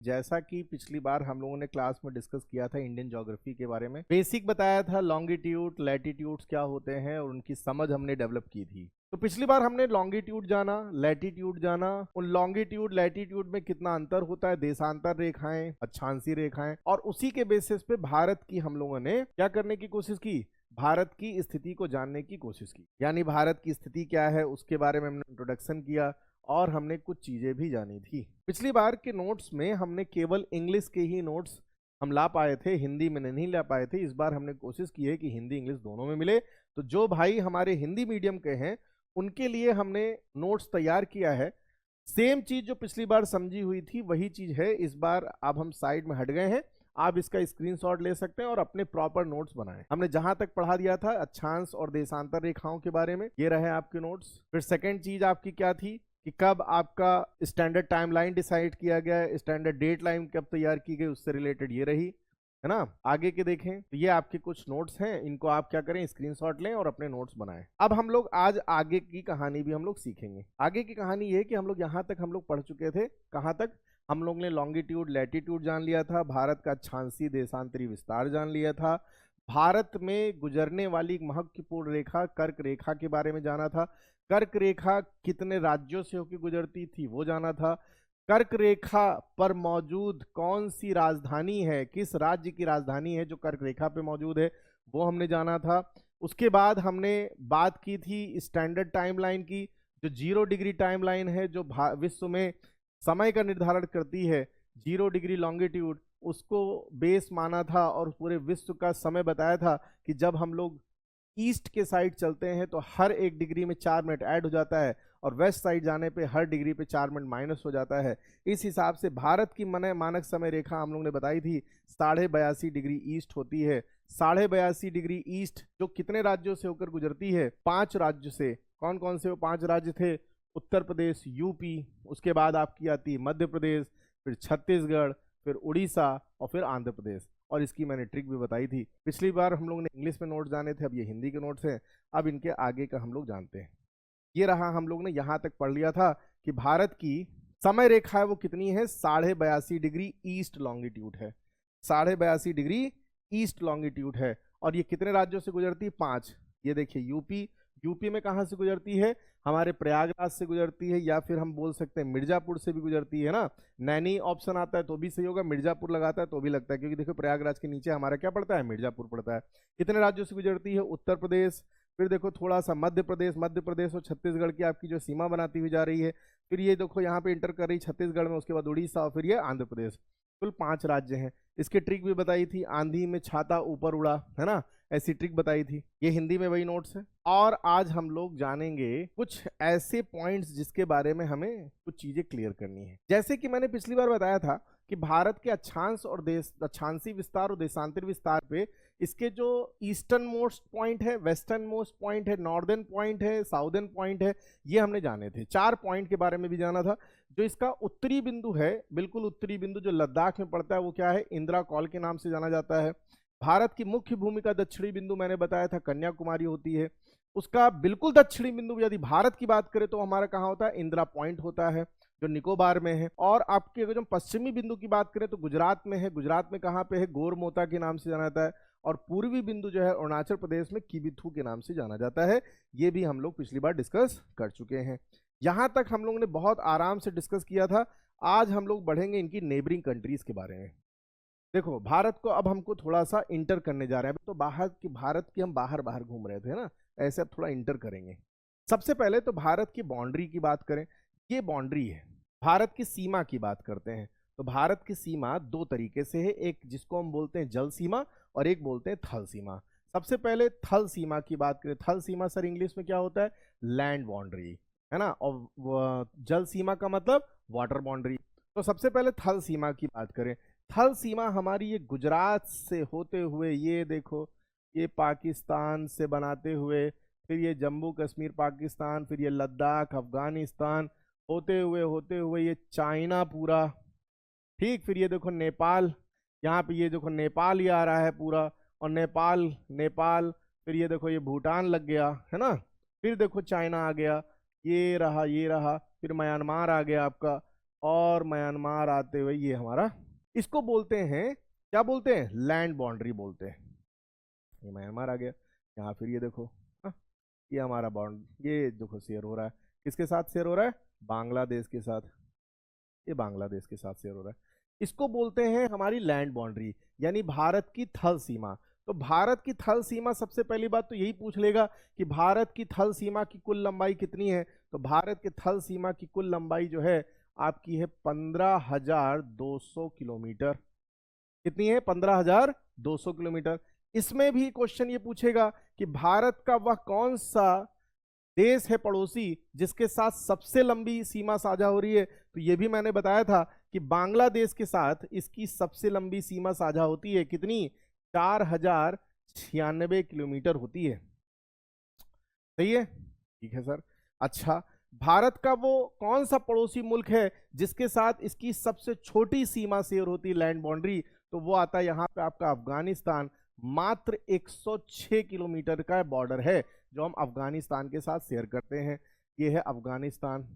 जैसा कि पिछली बार हम लोगों ने क्लास में डिस्कस किया था इंडियन ज्योग्राफी के बारे में, बेसिक बताया था, लॉन्गिट्यूड लैटिट्यूड्स क्या होते हैं और उनकी समझ हमने डेवलप की थी। तो पिछली बार हमने लॉन्गिट्यूड जाना, लैटिट्यूड जाना, उन लॉन्गिट्यूड लैटिट्यूड में कितना अंतर होता है, देशांतर रेखाएं, अक्षांशीय रेखाएं, और उसी के बेसिस पे भारत की हम लोगों ने क्या करने की कोशिश की, भारत की स्थिति को जानने की कोशिश की। यानी भारत की स्थिति क्या है उसके बारे में हमने इंट्रोडक्शन किया और हमने कुछ चीजें भी जानी थी। पिछली बार के नोट्स में हमने केवल इंग्लिश के ही नोट्स हम ला पाए थे, हिंदी में नहीं ला पाए थे। इस बार हमने कोशिश की है कि हिंदी इंग्लिश दोनों में मिले। तो जो भाई हमारे हिंदी मीडियम के हैं उनके लिए हमने नोट्स तैयार किया है। सेम चीज जो पिछली बार समझी हुई थी वही चीज है इस बार। अब हम साइड में हट गए हैं, आप इसका स्क्रीनशॉट ले सकते हैं और अपने प्रॉपर नोट्स बनाएं। हमने जहां तक पढ़ा दिया था अक्षांश और देशांतर रेखाओं के बारे में, ये रहे आपके नोट्स। फिर सेकंड चीज आपकी क्या थी कि कब आपका स्टैंडर्ड टाइमलाइन डिसाइड किया गया, स्टैंडर्ड डेट लाइन कब तैयार की गई, उससे रिलेटेड ये रही, है ना। आगे के देखें तो ये आपके कुछ नोट्स हैं, इनको आप क्या करें, स्क्रीनशॉट लें और अपने नोट्स बनाएं। अब हम लोग आज आगे की कहानी भी हम लोग सीखेंगे। आगे की कहानी ये कि हम लोग यहाँ तक हम लोग पढ़ चुके थे। कहाँ तक? हम लोग ने लॉन्गिट्यूड लैटिट्यूड जान लिया था, भारत का अक्षांशीय देशांतरी विस्तार जान लिया था, भारत में गुजरने वाली महत्वपूर्ण रेखा कर्क रेखा के बारे में जाना था, कर्क रेखा कितने राज्यों से होकर गुजरती थी वो जाना था, कर्क रेखा पर मौजूद कौन सी राजधानी है, किस राज्य की राजधानी है जो कर्क रेखा पे मौजूद है, वो हमने जाना था। उसके बाद हमने बात की थी स्टैंडर्ड टाइमलाइन की, जो 0 डिग्री टाइमलाइन है, जो विश्व में समय का निर्धारण करती है। 0 डिग्री लॉन्गिट्यूड उसको बेस माना था और पूरे विश्व का समय बताया था कि जब हम लोग ईस्ट के साइड चलते हैं तो हर 1 डिग्री में 4 मिनट ऐड हो जाता है और वेस्ट साइड जाने पे हर डिग्री पे 4 मिनट माइनस हो जाता है। इस हिसाब से भारत की मानक समय रेखा हम लोग ने बताई थी 82.5 डिग्री ईस्ट होती है। 82.5 डिग्री ईस्ट जो कितने राज्यों से होकर गुजरती है? 5 राज्य से। कौन कौन से वो 5 राज्य थे? उत्तर प्रदेश, यूपी, उसके बाद आपकी आती है मध्य प्रदेश, फिर छत्तीसगढ़, फिर उड़ीसा और फिर आंध्र प्रदेश। और इसकी मैंने ट्रिक भी बताई थी। पिछली बार हम लोग ने इंग्लिश में नोट्स जाने थे, अब ये हिंदी के नोट्स हैं। अब इनके आगे का हम लोग जानते हैं। ये रहा, हम लोग ने यहाँ तक पढ़ लिया था कि भारत की समय रेखा है वो कितनी है, 82.5 डिग्री ईस्ट लॉन्गिट्यूड है। 82.5 डिग्री ईस्ट लॉन्गिट्यूड है और ये कितने राज्यों से गुजरती है? 5। ये देखिए यूपी, यूपी में कहाँ से गुजरती है? हमारे प्रयागराज से गुजरती है, या फिर हम बोल सकते हैं मिर्जापुर से भी गुजरती है ना। नैनी ऑप्शन आता है तो भी सही होगा, मिर्जापुर लगाता है तो भी लगता है, क्योंकि देखो प्रयागराज के नीचे हमारा क्या पड़ता है, मिर्जापुर पड़ता है। कितने राज्यों से गुजरती है? उत्तर प्रदेश, फिर देखो थोड़ा सा मध्य प्रदेश, मध्य प्रदेश और छत्तीसगढ़ की आपकी जो सीमा बनाती हुई जा रही है। फिर ये देखो यहाँ पे इंटर कर रही छत्तीसगढ़ में, उसके बाद उड़ीसा और फिर ये आंध्र प्रदेश। कुल 5 राज्य हैं। इसके ट्रिक भी बताई थी, आंधी में छाता ऊपर उड़ा, है ना, ऐसी ट्रिक बताई थी। ये हिंदी में वही नोट्स है। और आज हम लोग जानेंगे कुछ ऐसे पॉइंट्स जिसके बारे में हमें कुछ चीजें क्लियर करनी है। जैसे कि मैंने पिछली बार बताया था कि भारत के अक्षांश और अक्षांशीय विस्तार और देशांतरी विस्तार पे इसके जो ईस्टर्न मोस्ट पॉइंट है, वेस्टर्न मोस्ट पॉइंट है, नॉर्दर्न पॉइंट है, साउदर्न पॉइंट है, ये हमने जाने थे। 4 पॉइंट के बारे में भी जाना था। जो इसका उत्तरी बिंदु है, बिल्कुल उत्तरी बिंदु जो लद्दाख में पड़ता है, वो क्या है? इंदिरा कॉल के नाम से जाना जाता है। भारत की मुख्य भूमि का दक्षिणी बिंदु मैंने बताया था कन्याकुमारी होती है। उसका बिल्कुल दक्षिणी बिंदु यदि भारत की बात करें तो हमारा कहाँ होता है? इंदिरा पॉइंट होता है जो निकोबार में है। और आपके अगर जो पश्चिमी बिंदु की बात करें तो गुजरात में है। गुजरात में कहाँ पे है? गोरमोता के नाम से जाना जाता है। और पूर्वी बिंदु जो है अरुणाचल प्रदेश में किबिथू के नाम से जाना जाता है। ये भी हम लोग पिछली बार डिस्कस कर चुके हैं। यहां तक हम लोगों ने बहुत आराम से डिस्कस किया था। आज हम लोग बढ़ेंगे इनकी नेबरिंग कंट्रीज के बारे में। देखो भारत को अब हमको थोड़ा सा इंटर करने जा रहे हैं। तो बाहर की, भारत की हम बाहर बाहर घूम रहे थे ना, ऐसे अब थोड़ा इंटर करेंगे। सबसे पहले तो भारत की बाउंड्री की बात करें। ये बाउंड्री है, भारत की सीमा की बात करते हैं। तो भारत की सीमा 2 तरीके से है, एक जिसको हम बोलते हैं जल सीमा और एक बोलते हैं थल सीमा। सबसे पहले थल सीमा की बात करें। थल सीमा सर इंग्लिश में क्या होता है? लैंड बाउंड्री, है ना। और जल सीमा का मतलब वाटर बाउंड्री। तो सबसे पहले थल सीमा की बात करें। थल सीमा हमारी ये गुजरात से होते हुए, ये देखो, ये पाकिस्तान से बनाते हुए, फिर ये जम्मू कश्मीर पाकिस्तान, फिर ये लद्दाख अफगानिस्तान, होते हुए ये चाइना पूरा, ठीक, फिर ये देखो नेपाल, यहाँ पे ये देखो नेपाल ही आ रहा है पूरा, और नेपाल नेपाल, फिर ये देखो ये भूटान लग गया, है ना। फिर देखो चाइना आ गया, ये रहा, फिर म्यांमार आ गया आपका, और म्यांमार आते हुए ये हमारा, इसको बोलते हैं, क्या बोलते हैं, लैंड बाउंड्री बोलते हैं। ये म्यांमार आ गया यहाँ, फिर ये देखो, हाँ, ये हमारा बॉन्ड, ये देखो शेयर हो रहा है, किसके साथ शेयर हो रहा है, बांग्लादेश के साथ, ये बांग्लादेश के साथ शेयर हो रहा है। इसको बोलते हैं हमारी लैंड बाउंड्री, यानी भारत की थल सीमा। तो भारत की थल सीमा, सबसे पहली बात तो यही पूछ लेगा कि भारत की थल सीमा की कुल लंबाई कितनी है। तो भारत के थल सीमा की कुल लंबाई जो है आपकी है 15,200 किलोमीटर। कितनी है, 15,200 किलोमीटर। इसमें भी क्वेश्चन ये पूछेगा कि भारत का वह कौन सा देश है पड़ोसी जिसके साथ सबसे लंबी सीमा साझा हो रही है। तो ये भी मैंने बताया था कि बांग्लादेश के साथ इसकी सबसे लंबी सीमा साझा होती है, कितनी, 4,096 किलोमीटर होती है। सही है, ठीक है सर। अच्छा, भारत का वो कौन सा पड़ोसी मुल्क है जिसके साथ इसकी सबसे छोटी सीमा शेयर होती है, लैंड बाउंड्री। तो वो आता है यहाँ पे आपका अफगानिस्तान, मात्र 106 किलोमीटर का बॉर्डर है जो हम अफगानिस्तान के साथ शेयर करते हैं। ये है अफगानिस्तान,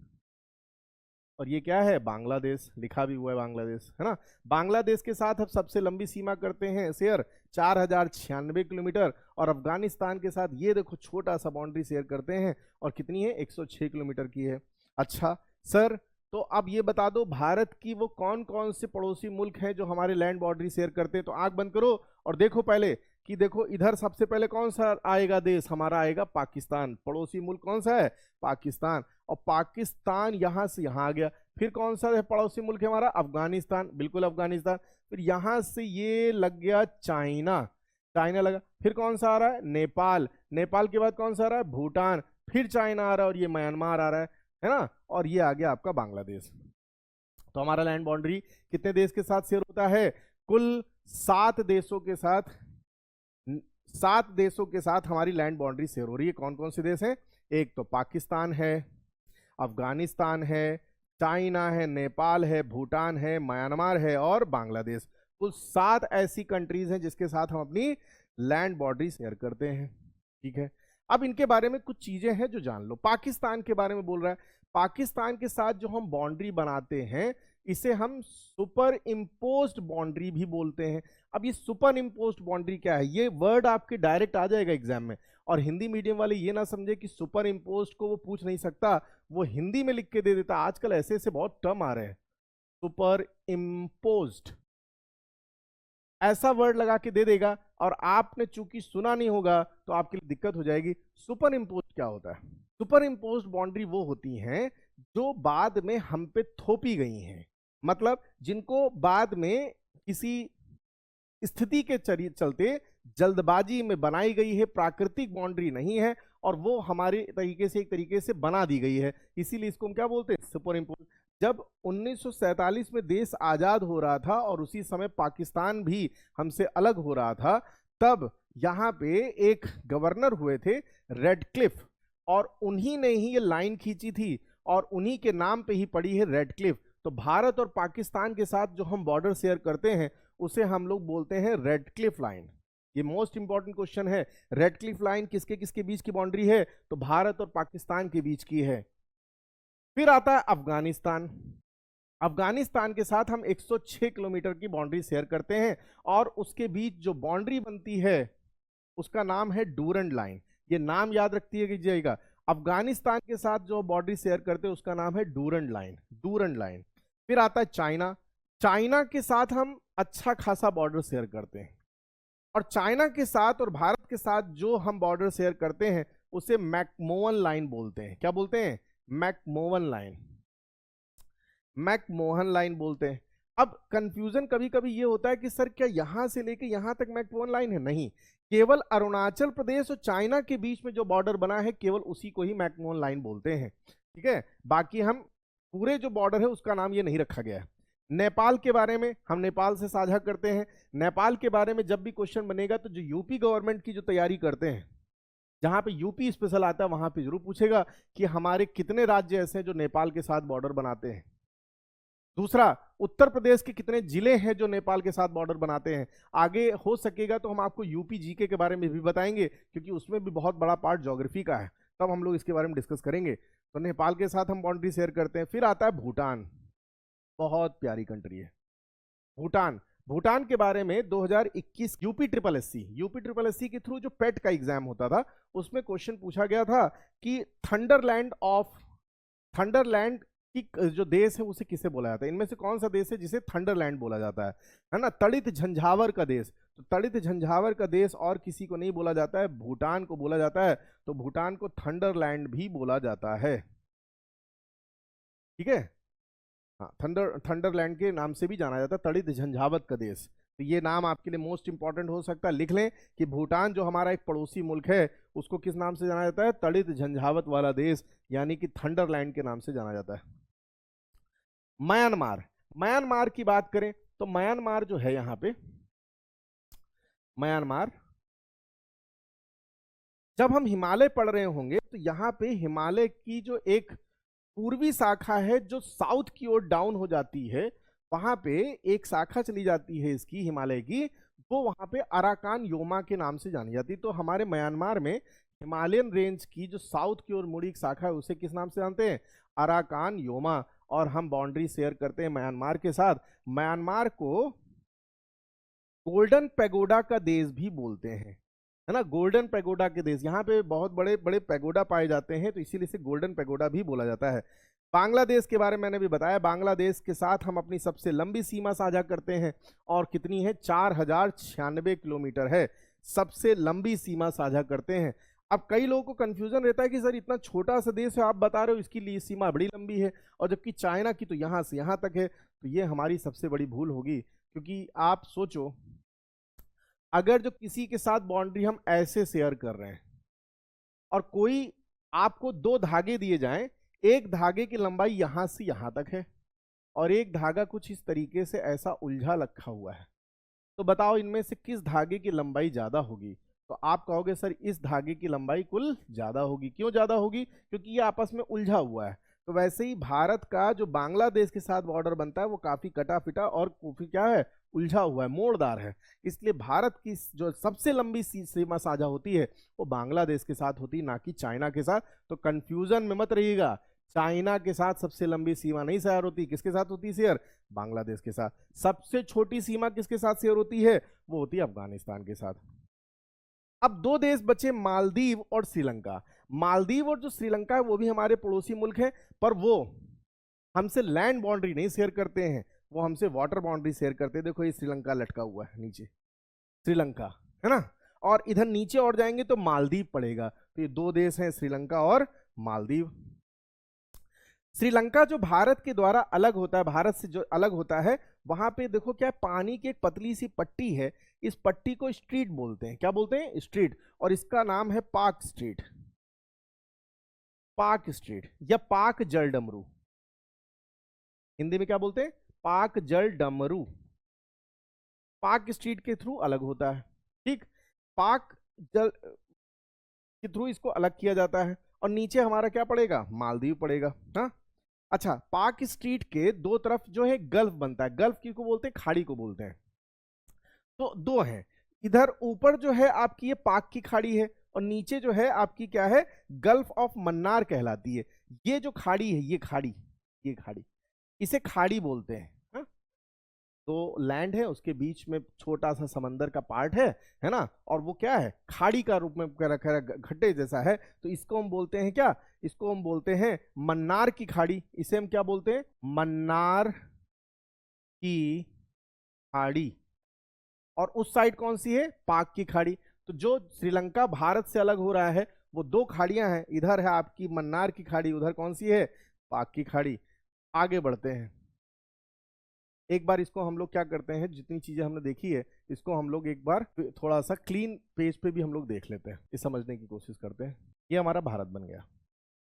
और ये क्या है, बांग्लादेश, लिखा भी हुआ है बांग्लादेश, है ना। बांग्लादेश के साथ हम सबसे लंबी सीमा करते हैं शेयर 4,096 किलोमीटर, और अफगानिस्तान के साथ ये देखो छोटा सा बाउंड्री शेयर करते हैं, और कितनी है, 106 किलोमीटर की है। अच्छा सर, तो अब ये बता दो भारत की वो कौन कौन से पड़ोसी मुल्क हैं जो हमारे लैंड बाउंड्री शेयर करते हैं। तो आंख बंद करो और देखो पहले कि देखो इधर सबसे पहले कौन सा आएगा देश, हमारा आएगा पाकिस्तान। पड़ोसी मुल्क कौन सा है, पाकिस्तान। और पाकिस्तान यहां से यहां आ गया। फिर कौन सा है पड़ोसी मुल्क है हमारा, अफगानिस्तान, बिल्कुल अफगानिस्तान। फिर यहां से ये लग गया चाइना, चाइना लगा। फिर कौन सा आ रहा है, नेपाल, नेपाल के बाद कौन सा आ रहा है, भूटान। फिर चाइना आ रहा है, और ये म्यांमार आ रहा है ना। और ये आ गया आपका बांग्लादेश। तो हमारा लैंड बाउंड्री कितने देश के साथ शेयर होता है, कुल 7 देशों के साथ, 7 देशों के साथ हमारी लैंड बाउंड्री शेयर हो रही है। कौन कौन से देश हैं, एक तो पाकिस्तान है, अफगानिस्तान है, चाइना है, नेपाल है, भूटान है, म्यांमार है और बांग्लादेश। कुल 7 ऐसी कंट्रीज हैं जिसके साथ हम अपनी लैंड बाउंड्री शेयर करते हैं। ठीक है, अब इनके बारे में कुछ चीजें हैं जो जान लो। पाकिस्तान के बारे में बोल रहा है, पाकिस्तान के साथ जो हम बाउंड्री बनाते हैं इसे हम सुपर इम्पोज्ड बाउंड्री भी बोलते हैं। अब ये सुपर इम्पोज्ड बाउंड्री क्या है, ये वर्ड आपके डायरेक्ट आ जाएगा एग्जाम में, और हिंदी मीडियम वाले ये ना समझे कि सुपर इम्पोज्ड को वो पूछ नहीं सकता, वो हिंदी में लिख के दे देता। आजकल ऐसे ऐसे बहुत टर्म आ रहे हैं, सुपर इम्पोज्ड ऐसा वर्ड लगा के दे देगा, और आपने चूंकि सुना नहीं होगा तो आपके लिए दिक्कत हो जाएगी। सुपर इम्पोज्ड क्या होता है, सुपर इम्पोज्ड बाउंड्री वो होती हैं जो बाद में हम पे थोपी गई हैं, मतलब जिनको बाद में किसी स्थिति के चलते जल्दबाजी में बनाई गई है, प्राकृतिक बाउंड्री नहीं है, और वो हमारे तरीके से एक तरीके से बना दी गई है, इसीलिए इसको हम क्या बोलते हैं, सुपर इम्पोज। जब 1947 में देश आजाद हो रहा था और उसी समय पाकिस्तान भी हमसे अलग हो रहा था, तब यहाँ पे एक गवर्नर हुए थे रेडक्लिफ, और उन्हीं ने ही ये लाइन खींची थी और उन्हीं के नाम पे ही पड़ी है रेडक्लिफ। तो भारत और पाकिस्तान के साथ जो हम बॉर्डर शेयर करते हैं उसे हम लोग बोलते हैं रेडक्लिफ लाइन। ये मोस्ट इंपॉर्टेंट क्वेश्चन है, रेडक्लिफ लाइन किसके किसके बीच की बाउंड्री है, तो भारत और पाकिस्तान के बीच की है। फिर आता है अफगानिस्तान, अफगानिस्तान के साथ हम 106 किलोमीटर की बाउंड्री शेयर करते हैं, और उसके बीच जो बाउंड्री बनती है उसका नाम है डूरंड लाइन। ये नाम याद रखिएगा, अफगानिस्तान के साथ जो बाउंड्री शेयर करते हैं उसका नाम है डूरंड लाइन, डूरंड लाइन। फिर आता है चाइना, चाइना के साथ हम अच्छा खासा बॉर्डर शेयर करते हैं, और चाइना के साथ और भारत के साथ जो हम बॉर्डर शेयर करते हैं उसे मैकमोहन लाइन बोलते हैं। क्या बोलते हैं, मैकमोहन लाइन, मैकमोहन लाइन बोलते हैं। अब कंफ्यूजन कभी कभी ये होता है कि सर क्या यहां से लेके यहां तक मैकमोहन लाइन है, नहीं, केवल अरुणाचल प्रदेश और चाइना के बीच में जो बॉर्डर बना है केवल उसी को ही मैकमोहन लाइन बोलते हैं। ठीक है, बाकी हम पूरे जो बॉर्डर है उसका नाम ये नहीं रखा गया है। नेपाल के बारे में हम नेपाल से साझा करते हैं। नेपाल के बारे में जब भी क्वेश्चन बनेगा तो जो यूपी गवर्नमेंट की जो तैयारी करते हैं, जहां पे यूपी स्पेशल आता है वहां पे जरूर पूछेगा कि हमारे कितने राज्य ऐसे हैं जो नेपाल के साथ बॉर्डर बनाते हैं। दूसरा, उत्तर प्रदेश के कितने जिले हैं जो नेपाल के साथ बॉर्डर बनाते हैं। आगे हो सकेगा तो हम आपको यूपी जीके के बारे में भी बताएंगे, क्योंकि उसमें भी बहुत बड़ा पार्ट ज्योग्राफी का है, तब हम लोग इसके बारे में डिस्कस करेंगे। तो नेपाल के साथ हम बाउंड्री शेयर करते हैं। फिर आता है भूटान, बहुत प्यारी कंट्री है भूटान। भूटान के बारे में 2021 यूपी ट्रिपल एससी के थ्रू जो पेट का एग्जाम होता था उसमें क्वेश्चन पूछा गया था कि थंडरलैंड की जो देश है उसे किसे बोला जाता है, इनमें से कौन सा देश है जिसे थंडरलैंड बोला जाता है ना, तड़ित झंझावर का देश। तो तड़ित झंझावर का देश और किसी को नहीं बोला जाता है, भूटान को बोला जाता है। तो भूटान को थंडरलैंड भी बोला जाता है, ठीक है। हाँ, थंडरलैंड के नाम से भी जाना जाता है, तड़ित झंझावत का देश। तो ये नाम आपके लिए मोस्ट इंपॉर्टेंट हो सकता है, लिख लें कि भूटान जो हमारा एक पड़ोसी मुल्क है उसको किस नाम से जाना जाता है, तड़ित झंझावत वाला देश, यानी कि थंडरलैंड के नाम से जाना जाता है। म्यांमार की बात करें तो म्यांमार जो है यहाँ पे, म्यांमार जब हम हिमालय पढ़ रहे होंगे तो यहाँ पे हिमालय की जो एक पूर्वी शाखा है जो साउथ की ओर डाउन हो जाती है, वहां पे एक शाखा चली जाती है इसकी हिमालय की, वो वहां पे अराकान योमा के नाम से जानी जाती है। तो हमारे म्यांमार में हिमालयन रेंज की जो साउथ की ओर मुड़ी एक शाखा है उसे किस नाम से जानते हैं, अराकान योमा। और हम बाउंड्री शेयर करते हैं म्यांमार के साथ। म्यांमार को गोल्डन पैगोडा का देश भी बोलते हैं, है ना, गोल्डन पैगोडा के देश। यहाँ पे बहुत बड़े बड़े पैगोडा पाए जाते हैं तो इसीलिए इसे गोल्डन पैगोडा भी बोला जाता है। बांग्लादेश के बारे में मैंने भी बताया, बांग्लादेश के साथ हम अपनी सबसे लंबी सीमा साझा करते हैं और कितनी है, 4096 किलोमीटर है, सबसे लंबी सीमा साझा करते हैं। अब कई लोगों को कंफ्यूजन रहता है कि सर इतना छोटा सा देश है, आप बता रहे हो इसकी सीमा बड़ी लंबी है, और जबकि चाइना की तो यहाँ से यहाँ तक है। तो ये हमारी सबसे बड़ी भूल होगी, क्योंकि आप सोचो अगर जो किसी के साथ बाउंड्री हम ऐसे शेयर कर रहे हैं और कोई आपको दो धागे दिए जाएं, एक धागे की लंबाई यहां से यहां तक है और एक धागा कुछ इस तरीके से ऐसा उलझा रखा हुआ है, तो बताओ इनमें से किस धागे की लंबाई ज्यादा होगी। तो आप कहोगे सर इस धागे की लंबाई कुल ज्यादा होगी। क्यों ज्यादा होगी, क्योंकि ये आपस में उलझा हुआ है। तो वैसे ही भारत का जो बांग्लादेश के साथ बॉर्डर बनता है वो काफी कटा फिटा और काफी क्या है, उलझा हुआ है, मोड़दार है। इसलिए भारत की जो सबसे लंबी सीमा साझा होती है वो बांग्लादेश के साथ होती है, ना कि चाइना के साथ। तो कंफ्यूजन में मत रहिएगा, चाइना के साथ सबसे लंबी सीमा नहीं शेयर होती, किसके साथ होती है शेयर, बांग्लादेश के साथ। सबसे छोटी सीमा किसके साथ शेयर होती है, वो होती है अफगानिस्तान के साथ। अब दो देश बचे, मालदीव और श्रीलंका। मालदीव और जो श्रीलंका है वो भी हमारे पड़ोसी मुल्क हैं, पर वो हमसे लैंड बाउंड्री नहीं शेयर करते हैं, वो हमसे वाटर बाउंड्री शेयर करते हैं। देखो ये श्रीलंका लटका हुआ है नीचे, श्रीलंका है ना, और इधर नीचे और जाएंगे तो मालदीव पड़ेगा। तो ये दो देश हैं, श्रीलंका और मालदीव। श्रीलंका जो भारत के द्वारा अलग होता है, भारत से जो अलग होता है, वहां पे देखो क्या पानी की एक पतली सी पट्टी है, इस पट्टी को स्ट्रीट बोलते हैं। क्या बोलते हैं, स्ट्रीट। और इसका नाम है पाक स्ट्रीट, पाक स्ट्रीट या पाक जल डमरू। हिंदी में क्या बोलते हैं, पाक जल डमरू। पाक स्ट्रीट के थ्रू अलग होता है, ठीक, पाक जल के थ्रू इसको अलग किया जाता है। और नीचे हमारा क्या पड़ेगा, मालदीव पड़ेगा। हाँ, अच्छा, पाक स्ट्रीट के दो तरफ जो है गल्फ बनता है, गल्फ किसको बोलते हैं, खाड़ी को बोलते हैं। तो दो हैं, इधर ऊपर जो है आपकी ये पाक की खाड़ी है और नीचे जो है आपकी क्या है, गल्फ ऑफ मन्नार कहलाती है। ये जो खाड़ी है, ये खाड़ी, ये खाड़ी, इसे खाड़ी बोलते हैं। हाँ? तो लैंड है, उसके बीच में छोटा सा समंदर का पार्ट है ना, और वो क्या है, खाड़ी का रूप में रखा है, गड्ढे जैसा है। तो इसको हम बोलते हैं क्या, इसको हम बोलते हैं मन्नार की खाड़ी। इसे हम क्या बोलते हैं, मन्नार की खाड़ी। और उस साइड कौन सी है, पाक की खाड़ी। तो जो श्रीलंका भारत से अलग हो रहा है वो दो खाड़ियां हैं, इधर है आपकी मन्नार की खाड़ी, उधर कौन सी है, पाक की खाड़ी। आगे बढ़ते हैं, एक बार इसको हम लोग क्या करते हैं, जितनी चीजें हमने देखी है इसको हम लोग एक बार थोड़ा सा क्लीन पेज पे भी हम लोग देख लेते हैं, ये समझने की कोशिश करते हैं। ये हमारा भारत बन गया।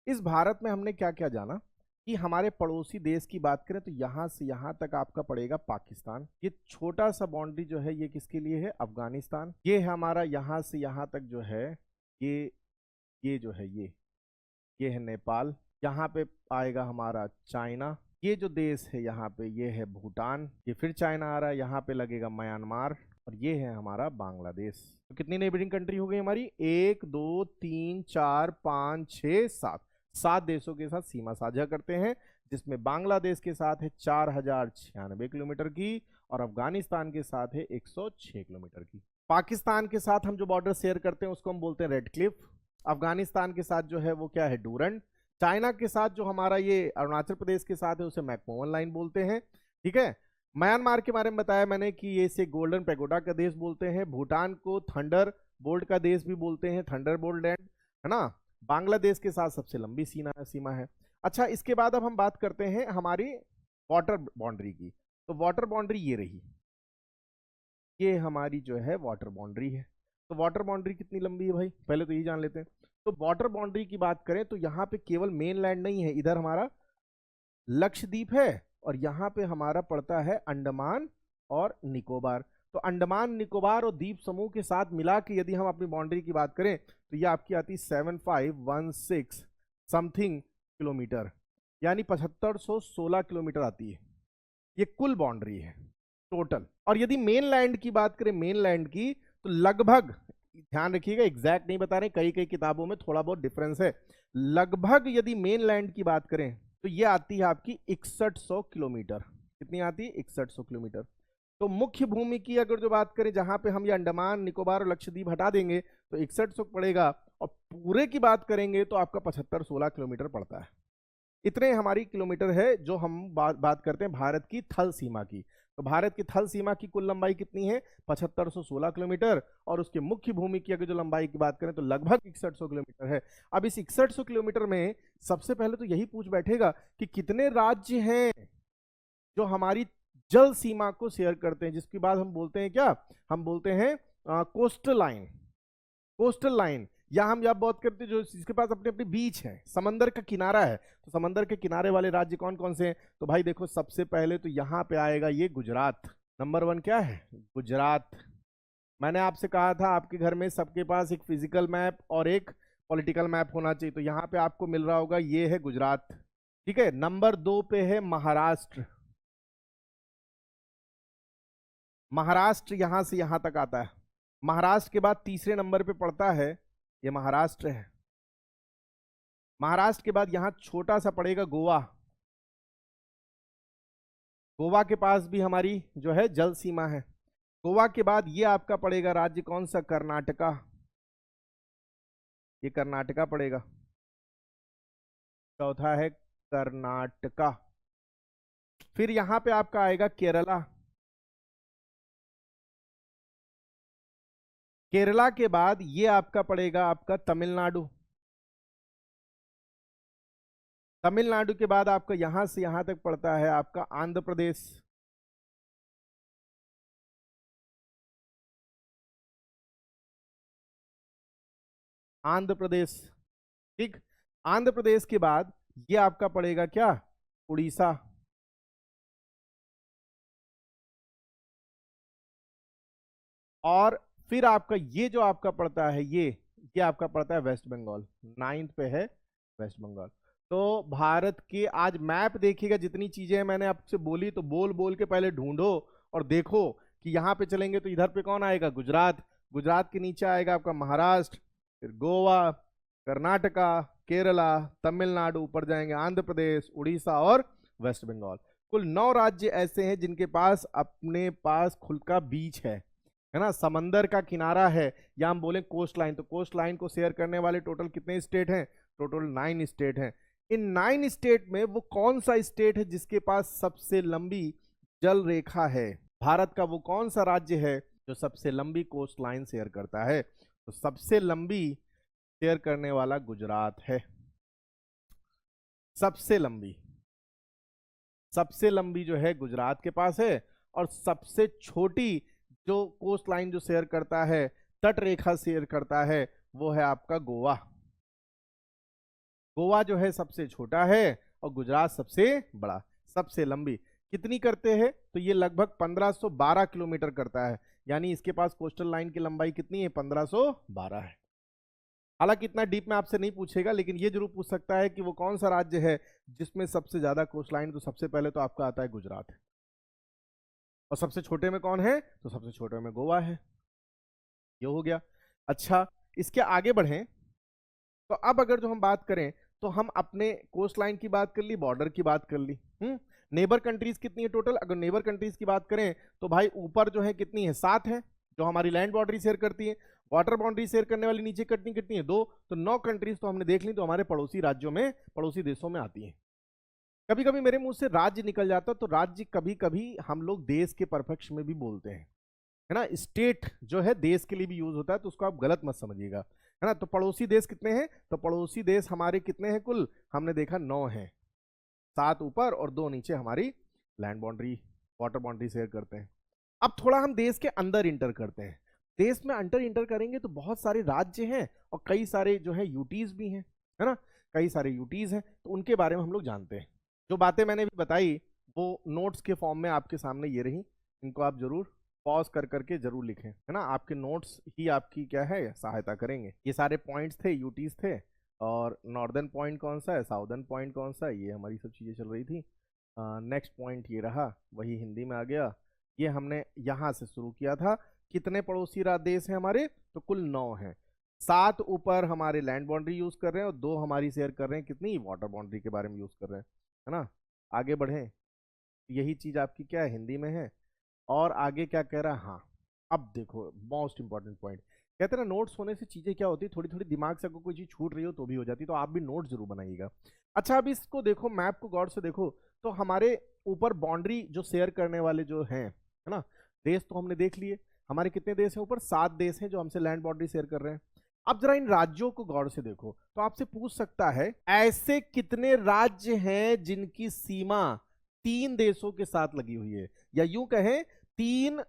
इस भारत में हमने क्या क्या जाना कि हमारे पड़ोसी देश की बात करें तो यहां से यहां तक आपका पड़ेगा पाकिस्तान। ये छोटा सा बाउंड्री जो है ये किसके लिए है, अफगानिस्तान। ये है हमारा यहां से यहां तक जो है ये जो है ये है नेपाल। यहाँ पे आएगा हमारा चाइना। ये जो देश है यहाँ पे ये है भूटान। ये फिर चाइना आ रहा है, यहाँ पे लगेगा म्यांमार। और ये है हमारा बांग्लादेश। तो कितनी नेबरिंग कंट्री हो गई हमारी, 1 2 3 4 5 6 7 देशों के साथ सीमा साझा करते हैं, जिसमें बांग्लादेश के साथ है 4096 किलोमीटर की और अफगानिस्तान के साथ है 106 किलोमीटर की। पाकिस्तान के साथ हम जो बॉर्डर शेयर करते हैं उसको हम बोलते हैं रेड क्लिफ। अफगानिस्तान के साथ जो है वो क्या है, डूरंड। चाइना के साथ जो हमारा ये अरुणाचल प्रदेश के साथ है उसे मैकमोहन लाइन बोलते हैं, ठीक है। म्यांमार के बारे में बताया मैंने कि ये इसे गोल्डन पैगोडा का देश बोलते हैं। भूटान को थंडर बोल्ट का देश भी बोलते हैं, थंडर बोल्ट लैंड, है ना। बांग्लादेश के साथ सबसे लंबी सीमा है। अच्छा, इसके बाद अब हम बात करते हैं हमारी वाटर बाउंड्री की। तो वाटर बाउंड्री ये रही, ये हमारी जो है वाटर बाउंड्री है। तो वाटर बाउंड्री कितनी लंबी है भाई, पहले तो ये जान लेते हैं। तो वाटर बाउंड्री की बात करें तो यहाँ पे केवल मेन लैंड नहीं है, इधर हमारा लक्षद्वीप है और यहाँ पे हमारा पड़ता है अंडमान और निकोबार। तो अंडमान निकोबार और द्वीप समूह के साथ मिला के यदि हम अपनी बाउंड्री की बात करें तो ये आपकी आती 7516 समथिंग किलोमीटर, यानी 7516 किलोमीटर आती है। ये कुल बाउंड्री है टोटल। और यदि मेन लैंड की बात करें, मेन लैंड की, तो लगभग, ध्यान रखिएगा एग्जैक्ट नहीं बता रहे, कई कई किताबों में थोड़ा बहुत डिफरेंस है, लगभग यदि मेन लैंड की बात करें तो ये आती है आपकी 6100 किलोमीटर। कितनी आती है, 6100 किलोमीटर। तो मुख्य भूमि की अगर जो बात करें, जहां पे हम ये अंडमान निकोबार और लक्षद्वीप हटा देंगे तो 6100 पड़ेगा, और पूरे की बात करेंगे तो आपका 7516 किलोमीटर पड़ता है। इतने हमारी किलोमीटर है जो हम बात करते हैं भारत की थल सीमा की। तो भारत की थल सीमा की कुल लंबाई कितनी है, 7516 किलोमीटर, और उसके मुख्य भूमि की अगर जो लंबाई की बात करें तो लगभग 6100 किलोमीटर है। अब इस 6100 किलोमीटर में सबसे पहले तो यही पूछ बैठेगा कि कितने राज्य हैं जो हमारी जल सीमा को शेयर करते हैं, जिसके बाद हम बोलते हैं क्या, हम बोलते हैं कोस्टल लाइन। कोस्टल लाइन, या हम जब बात करते हैं जो जिसके पास अपने अपने बीच है, समंदर का किनारा है, तो समंदर के किनारे वाले राज्य कौन कौन से हैं। तो भाई देखो, सबसे पहले तो यहाँ पे आएगा ये गुजरात। नंबर 1 क्या है, गुजरात। मैंने आपसे कहा था आपके घर में सबके पास एक फिजिकल मैप और एक पॉलिटिकल मैप होना चाहिए, तो यहाँ पे आपको मिल रहा होगा, ये है गुजरात, ठीक है। नंबर 2 पे है महाराष्ट्र। महाराष्ट्र यहां से यहां तक आता है। महाराष्ट्र के बाद तीसरे नंबर पे पड़ता है, ये महाराष्ट्र है। महाराष्ट्र के बाद यहां छोटा सा पड़ेगा गोवा। गोवा के पास भी हमारी जो है जल सीमा है। गोवा के बाद ये आपका पड़ेगा राज्य कौन सा, कर्नाटका। ये कर्नाटका पड़ेगा। चौथा है कर्नाटका। फिर यहां पे आपका आएगा केरला। केरला के बाद ये आपका पड़ेगा आपका तमिलनाडु। तमिलनाडु के बाद आपका यहां से यहां तक पड़ता है आपका आंध्र प्रदेश। आंध्र प्रदेश, ठीक। आंध्र प्रदेश के बाद ये आपका पड़ेगा क्या, उड़ीसा। और फिर आपका ये जो आपका पड़ता है, ये आपका पड़ता है वेस्ट बंगाल। 9th पे है वेस्ट बंगाल। तो भारत के आज मैप देखिएगा, जितनी चीजें मैंने आपसे बोली, तो बोल बोल के पहले ढूंढो और देखो कि यहाँ पे चलेंगे तो इधर पे कौन आएगा, गुजरात। गुजरात के नीचे आएगा आपका महाराष्ट्र, फिर गोवा, कर्नाटका, केरला, तमिलनाडु, ऊपर जाएंगे आंध्र प्रदेश, उड़ीसा और वेस्ट बंगाल। कुल 9 राज्य ऐसे हैं जिनके पास अपने पास खुद का बीच है ना, समंदर का किनारा है, या हम बोले कोस्ट लाइन। तो कोस्ट लाइन को शेयर करने वाले टोटल कितने स्टेट हैं, टोटल 9 स्टेट हैं। इन 9 स्टेट में वो कौन सा स्टेट है जिसके पास सबसे लंबी जल रेखा है, भारत का वो कौन सा राज्य है जो सबसे लंबी कोस्ट लाइन शेयर करता है। तो सबसे लंबी शेयर करने वाला गुजरात है। सबसे लंबी जो है गुजरात के पास है, और सबसे छोटी जो कोस्ट लाइन जो शेयर करता है, तट रेखा शेयर करता है, वो है आपका गोवा। गोवा जो है सबसे छोटा है और गुजरात सबसे बड़ा। सबसे लंबी कितनी करते हैं, तो ये लगभग 1512 किलोमीटर करता है, यानी इसके पास कोस्टल लाइन की लंबाई कितनी है, 1512 है। हालांकि इतना डीप में आपसे नहीं पूछेगा, लेकिन ये जरूर पूछ सकता है कि वो कौन सा राज्य है जिसमें सबसे ज्यादा कोस्ट लाइन, तो सबसे पहले तो आपका आता है गुजरात। और सबसे छोटे में कौन है, तो सबसे छोटे में गोवा है। ये हो गया। अच्छा, इसके आगे बढ़ें तो अब अगर जो हम बात करें तो हम अपने कोस्ट लाइन की बात कर ली, बॉर्डर की बात कर ली। नेबर कंट्रीज कितनी है टोटल? अगर नेबर कंट्रीज की बात करें तो भाई ऊपर जो है कितनी है, 7 है जो हमारी लैंड बाउंड्री शेयर करती है। वाटर बाउंड्री शेयर करने वाली नीचे कितनी कितनी है, 2। तो 9 कंट्रीज तो हमने देख ली, तो हमारे पड़ोसी राज्यों में, पड़ोसी देशों में आती है। कभी कभी मेरे मुंह से राज्य निकल जाता, तो राज्य कभी कभी हम लोग देश के परपक्ष में भी बोलते हैं, है ना। स्टेट जो है देश के लिए भी यूज होता है, तो उसको आप गलत मत समझिएगा, है ना। तो पड़ोसी देश कितने हैं? तो पड़ोसी देश हमारे कितने हैं कुल? हमने देखा 9 हैं, 7 ऊपर और 2 नीचे हमारी land boundary, water boundary share करते हैं। अब थोड़ा हम देश के अंदर इंटर करते हैं। देश में अंदर इंटर करेंगे तो बहुत सारे राज्य हैं और कई सारे जो है यूटीज भी हैं, है ना। कई सारे यूटीज हैं, तो उनके बारे में हम लोग जानते हैं। जो बातें मैंने भी बताई वो नोट्स के फॉर्म में आपके सामने ये रही, इनको आप जरूर पॉज कर करके जरूर लिखें, है ना। आपके नोट्स ही आपकी क्या है, सहायता करेंगे। ये सारे पॉइंट्स थे, यूटीज थे। और नॉर्दर्न पॉइंट कौन सा है, साउदर्न पॉइंट कौन सा है, ये हमारी सब चीज़ें चल रही थी। नेक्स्ट पॉइंट ये रहा, वही हिंदी में आ गया। ये हमने यहाँ से शुरू किया था। कितने पड़ोसी देश हैं हमारे? तो कुल 9 हैं। 7 ऊपर हमारे लैंड बाउंड्री यूज कर रहे हैं और 2 हमारी शेयर कर रहे हैं, कितनी? वाटर बाउंड्री के बारे में यूज कर रहे हैं, है ना। आगे बढ़ें, यही चीज आपकी क्या है, हिंदी में है। और आगे क्या कह रहा है? हाँ, अब देखो मोस्ट इंपॉर्टेंट पॉइंट। कहते हैं ना, नोट्स होने से चीजें क्या होती है, थोड़ी थोड़ी दिमाग से अगर कोई चीज छूट रही हो तो भी हो जाती है, तो आप भी नोट जरूर बनाइएगा। अच्छा, अब इसको देखो, मैप को गौर से देखो, तो हमारे ऊपर बाउंड्री जो शेयर करने वाले जो हैं, है ना, देश तो हमने देख लिए। हमारे कितने देश हैं ऊपर? 7 देश हैं जो हमसे लैंड बाउंड्री शेयर कर रहे हैं। अब जरा इन राज्यों को गौर से देखो, तो आपसे पूछ सकता है ऐसे कितने राज्य हैं जिनकी सीमा 3 देशों के साथ लगी हुई है, या यूं कहें 3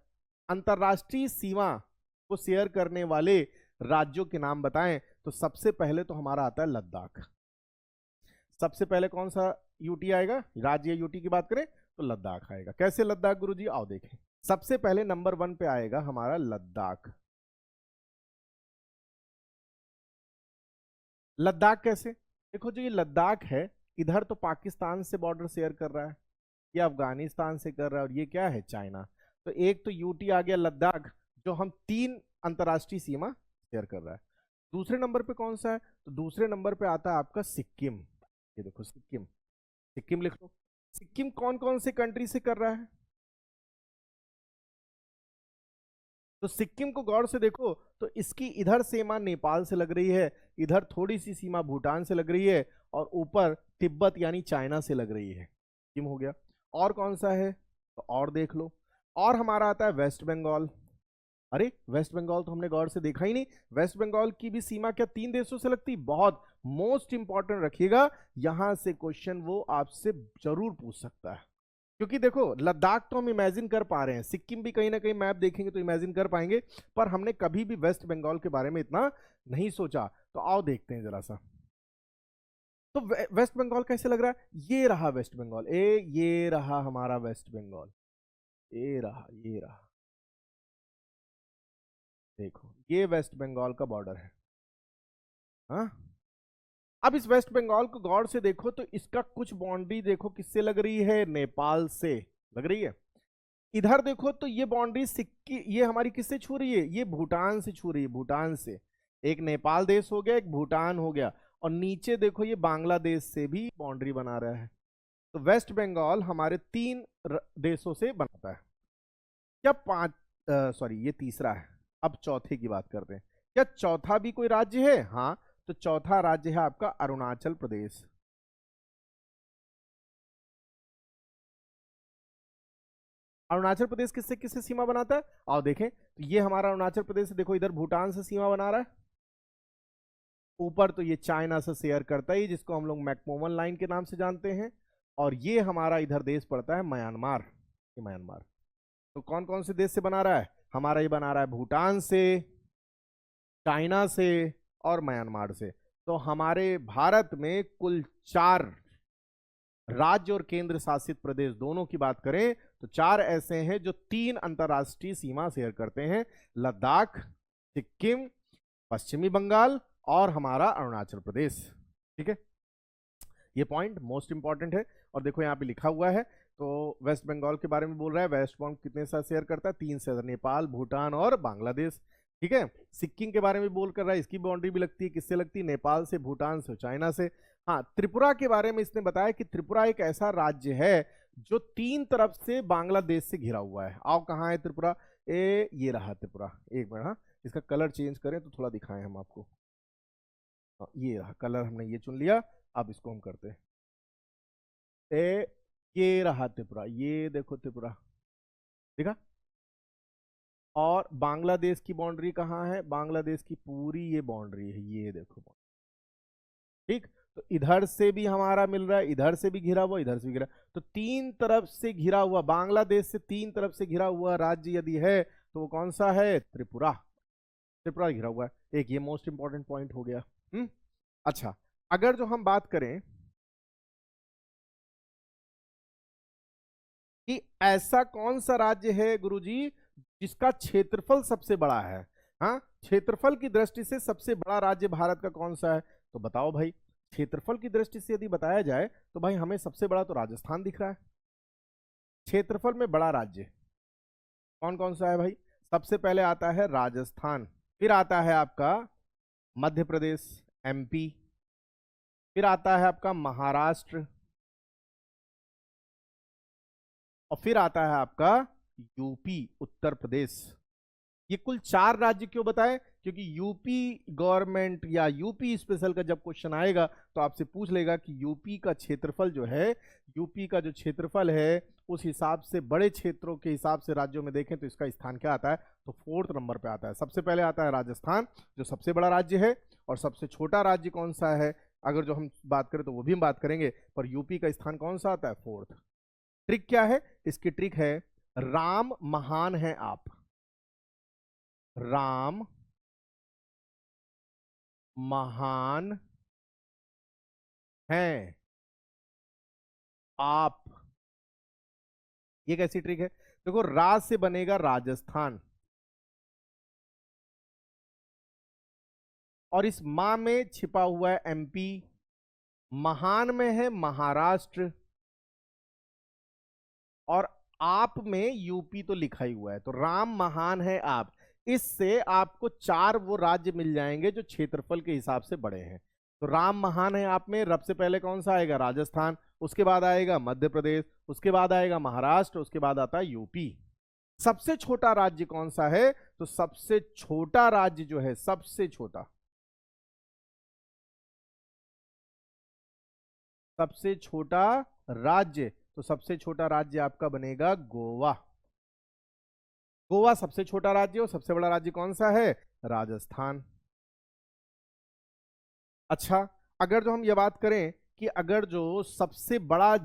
अंतरराष्ट्रीय सीमा को शेयर करने वाले राज्यों के नाम बताएं। तो सबसे पहले तो हमारा आता है लद्दाख। सबसे पहले कौन सा यूटी आएगा? राज्य यूटी की बात करें तो लद्दाख आएगा। कैसे लद्दाख गुरुजी? आओ देखें। सबसे पहले नंबर 1 पे आएगा हमारा लद्दाख। लद्दाख कैसे? देखो, जो ये लद्दाख है, इधर तो पाकिस्तान से बॉर्डर शेयर कर रहा है, ये अफगानिस्तान से कर रहा है, और ये क्या है? चाइना। तो एक तो यूटी आ गया लद्दाख, जो हम 3 अंतरराष्ट्रीय सीमा शेयर कर रहा है। दूसरे नंबर पे कौन सा है? तो दूसरे नंबर पे आता है आपका सिक्किम। ये देखो सिक्किम, सिक्किम लिख लो। सिक्किम कौन कौन से कंट्री से कर रहा है? तो सिक्किम को गौर से देखो, तो इसकी इधर सीमा नेपाल से लग रही है, इधर थोड़ी सी सीमा भूटान से लग रही है, और ऊपर तिब्बत यानी चाइना से लग रही है। सिक्किम हो गया। और कौन सा है? तो और देख लो। और हमारा आता है वेस्ट बंगाल। अरे, वेस्ट बंगाल तो हमने गौर से देखा ही नहीं। वेस्ट बंगाल की भी सीमा क्या 3 देशों से लगती? बहुत मोस्ट इंपॉर्टेंट रखिएगा, यहां से क्वेश्चन वो आपसे जरूर पूछ सकता है। क्योंकि देखो, लद्दाख तो हम इमेजिन कर पा रहे हैं, सिक्किम भी कहीं ना कहीं मैप देखेंगे तो इमेजिन कर पाएंगे, पर हमने कभी भी वेस्ट बंगाल के बारे में इतना नहीं सोचा। तो आओ देखते हैं जरा सा। तो वेस्ट बंगाल कैसे लग रहा है? ये रहा वेस्ट बंगाल, ये रहा हमारा वेस्ट बंगाल, ये रहा, ये रहा। देखो, ये वेस्ट बंगाल का बॉर्डर है। हाँ, अब इस वेस्ट बंगाल को गौर से देखो, तो इसका कुछ बाउंड्री देखो किससे लग रही है? नेपाल से लग रही है। इधर देखो तो ये बाउंड्री सिक्की, ये हमारी किससे छू रही है? ये भूटान से छू रही है, भूटान से। एक नेपाल देश हो गया, एक भूटान हो गया, और नीचे देखो ये बांग्लादेश से भी बाउंड्री बना रहा है। तो वेस्ट बंगाल हमारे 3 देशों से बनाता है। क्या 5? सॉरी, ये तीसरा है। अब चौथे की बात करते हैं। क्या चौथा भी कोई राज्य है? हाँ, तो चौथा राज्य है आपका अरुणाचल प्रदेश। अरुणाचल प्रदेश किससे किससे सीमा बनाता है? आओ देखें, तो ये हमारा अरुणाचल प्रदेश, देखो इधर भूटान से सीमा बना रहा है, ऊपर तो ये चाइना से शेयर करता है, जिसको हम लोग मैकमोहन लाइन के नाम से जानते हैं, और ये हमारा इधर देश पड़ता है म्यांमार। ये म्यांमार। तो कौन कौन से देश से बना रहा है? हमारा ये बना रहा है भूटान से, चाइना से और म्यांमार से। तो हमारे भारत में कुल 4 राज्य और केंद्र शासित प्रदेश दोनों की बात करें तो 4 ऐसे हैं जो 3 अंतरराष्ट्रीय सीमा शेयर करते हैं, लद्दाख, सिक्किम, पश्चिमी बंगाल और हमारा अरुणाचल प्रदेश। ठीक है, ये पॉइंट मोस्ट इंपॉर्टेंट है। और देखो यहाँ पे लिखा हुआ है, तो वेस्ट बंगाल के बारे में बोल रहा है, वेस्ट बंगाल कितने साथ शेयर करता है? 3 से, नेपाल, भूटान और बांग्लादेश। ठीक है। सिक्किम के बारे में बोल कर रहा है, इसकी बाउंड्री भी लगती है, किससे लगती है? नेपाल से, भूटान से, चाइना से। हाँ, त्रिपुरा के बारे में इसने बताया कि त्रिपुरा एक ऐसा राज्य है जो 3 तरफ से बांग्लादेश से घिरा हुआ है। आओ, कहाँ है त्रिपुरा? ये रहा त्रिपुरा। एक मिनट, हाँ, इसका कलर चेंज करें तो थोड़ा दिखाएं हम आपको। ये रहा कलर, हमने ये चुन लिया। अब इसको हम करते हैं। ये रहा त्रिपुरा, ये देखो त्रिपुरा, देखा। और बांग्लादेश की बाउंड्री कहाँ है? बांग्लादेश की पूरी ये बाउंड्री है, ये देखो। ठीक, तो इधर से भी हमारा मिल रहा है, इधर से भी घिरा हुआ, इधर से भी घिरा। तो 3 तरफ से घिरा हुआ, बांग्लादेश से 3 तरफ से घिरा हुआ राज्य यदि है तो वो कौन सा है? त्रिपुरा। त्रिपुरा घिरा हुआ है। एक ये मोस्ट इंपॉर्टेंट पॉइंट हो गया। अच्छा, अगर जो हम बात करें कि ऐसा कौन सा राज्य है गुरुजी जिसका क्षेत्रफल सबसे बड़ा है? हाँ, क्षेत्रफल की दृष्टि से सबसे बड़ा राज्य भारत का कौन सा है? तो बताओ भाई। क्षेत्रफल की दृष्टि से यदि बताया जाए तो भाई हमें सबसे बड़ा तो राजस्थान दिख रहा है। क्षेत्रफल में बड़ा राज्य कौन कौन सा है भाई? सबसे पहले आता है राजस्थान, फिर आता है आपका मध्य प्रदेश, एमपी, फिर आता है आपका महाराष्ट्र, और फिर आता है आपका यूपी, उत्तर प्रदेश। ये कुल 4 राज्य क्यों बताएं? क्योंकि यूपी गवर्नमेंट या यूपी स्पेशल का जब क्वेश्चन आएगा तो आपसे पूछ लेगा कि यूपी का क्षेत्रफल जो है, यूपी का जो क्षेत्रफल है उस हिसाब से बड़े क्षेत्रों के हिसाब से राज्यों में देखें तो इसका स्थान क्या आता है? तो 4th नंबर पे आता है। सबसे पहले आता है राजस्थान जो सबसे बड़ा राज्य है, और सबसे छोटा राज्य कौन सा है अगर जो हम बात करें तो वो भी हम बात करेंगे, पर यूपी का स्थान कौन सा आता है? 4th। ट्रिक क्या है इसकी? ट्रिक है राम महान है आप, राम महान हैं आप। ये कैसी ट्रिक है? देखो, राज से बनेगा राजस्थान, और इस मां में छिपा हुआ है एमपी, महान में है महाराष्ट्र, और आप में यूपी तो लिखा ही हुआ है। तो राम महान है आप, इससे आपको 4 वो राज्य मिल जाएंगे जो क्षेत्रफल के हिसाब से बड़े हैं। तो राम महान है आप में सबसे पहले कौन सा आएगा? राजस्थान, उसके बाद आएगा मध्य प्रदेश, उसके बाद आएगा महाराष्ट्र, उसके बाद आता है यूपी। सबसे छोटा राज्य कौन सा है? तो सबसे छोटा राज्य जो है, सबसे छोटा, सबसे छोटा राज्य, तो सबसे छोटा राज्य आपका बनेगा गोवा। गोवा सबसे छोटा राज्य, और सबसे बड़ा राज्य कौन सा है? राजस्थान। अच्छा, अगर जो हम ये बात करें कि अगर जो सबसे बड़ा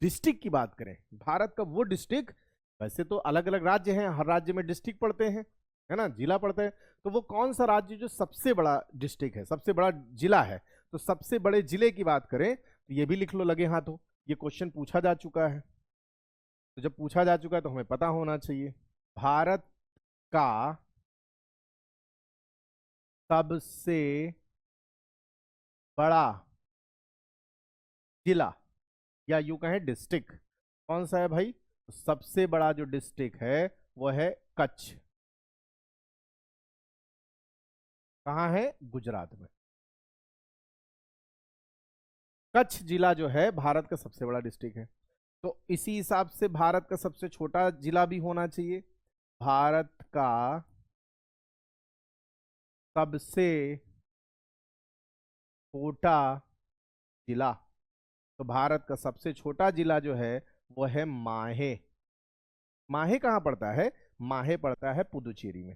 डिस्ट्रिक्ट की बात करें, भारत का वो डिस्ट्रिक्ट, वैसे तो अलग अलग राज्य हैं, हर राज्य में डिस्ट्रिक्ट पड़ते हैं, है ना, जिला पड़ते हैं, तो वो कौन सा राज्य जो सबसे बड़ा डिस्ट्रिक्ट है, सबसे बड़ा जिला है? तो सबसे बड़े जिले की बात करें तो ये भी लिख लो लगे हाथों, ये क्वेश्चन पूछा जा चुका है। तो जब पूछा जा चुका है तो हमें पता होना चाहिए। भारत का सबसे बड़ा जिला या यूं कहें डिस्ट्रिक्ट कौन सा है भाई? तो सबसे बड़ा जो डिस्ट्रिक्ट है वो है कच्छ। कहाँ है? गुजरात में। कच्छ जिला जो है भारत का सबसे बड़ा डिस्ट्रिक्ट है। तो इसी हिसाब से भारत का सबसे छोटा जिला भी होना चाहिए। भारत का सबसे छोटा जिला, तो भारत का सबसे छोटा जिला जो है वो है माहे। माहे कहाँ पड़ता है? माहे पड़ता है पुदुचेरी में।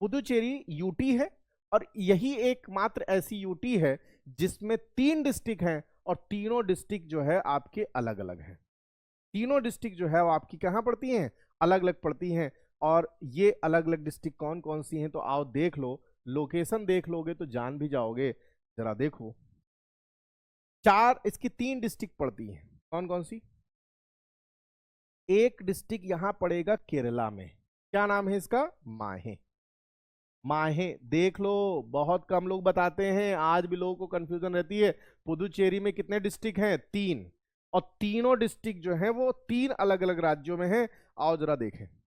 पुदुचेरी यूटी है, और यही एकमात्र ऐसी यूटी है जिसमें 3 डिस्ट्रिक्ट हैं, और तीनों डिस्ट्रिक्ट जो है आपके अलग अलग हैं। तीनों डिस्ट्रिक्ट जो है वो आपकी कहाँ पड़ती हैं? अलग अलग पड़ती हैं। और ये अलग अलग डिस्ट्रिक्ट कौन कौन सी हैं? तो आओ देख लो, लोकेशन देख लोगे तो जान भी जाओगे। जरा देखो, 4 इसकी 3 डिस्ट्रिक्ट पड़ती हैं, कौन कौन सी? एक डिस्ट्रिक्ट यहां पड़ेगा केरला में, क्या नाम है इसका? माहे। माहे देख लो, बहुत कम लोग बताते हैं, आज भी लोगों को कंफ्यूजन रहती है। पुदुचेरी में कितने डिस्ट्रिक्ट हैं? 3, और तीनों डिस्ट्रिक्ट जो हैं वो 3 अलग अलग राज्यों में हैं। आओ जरा देखें।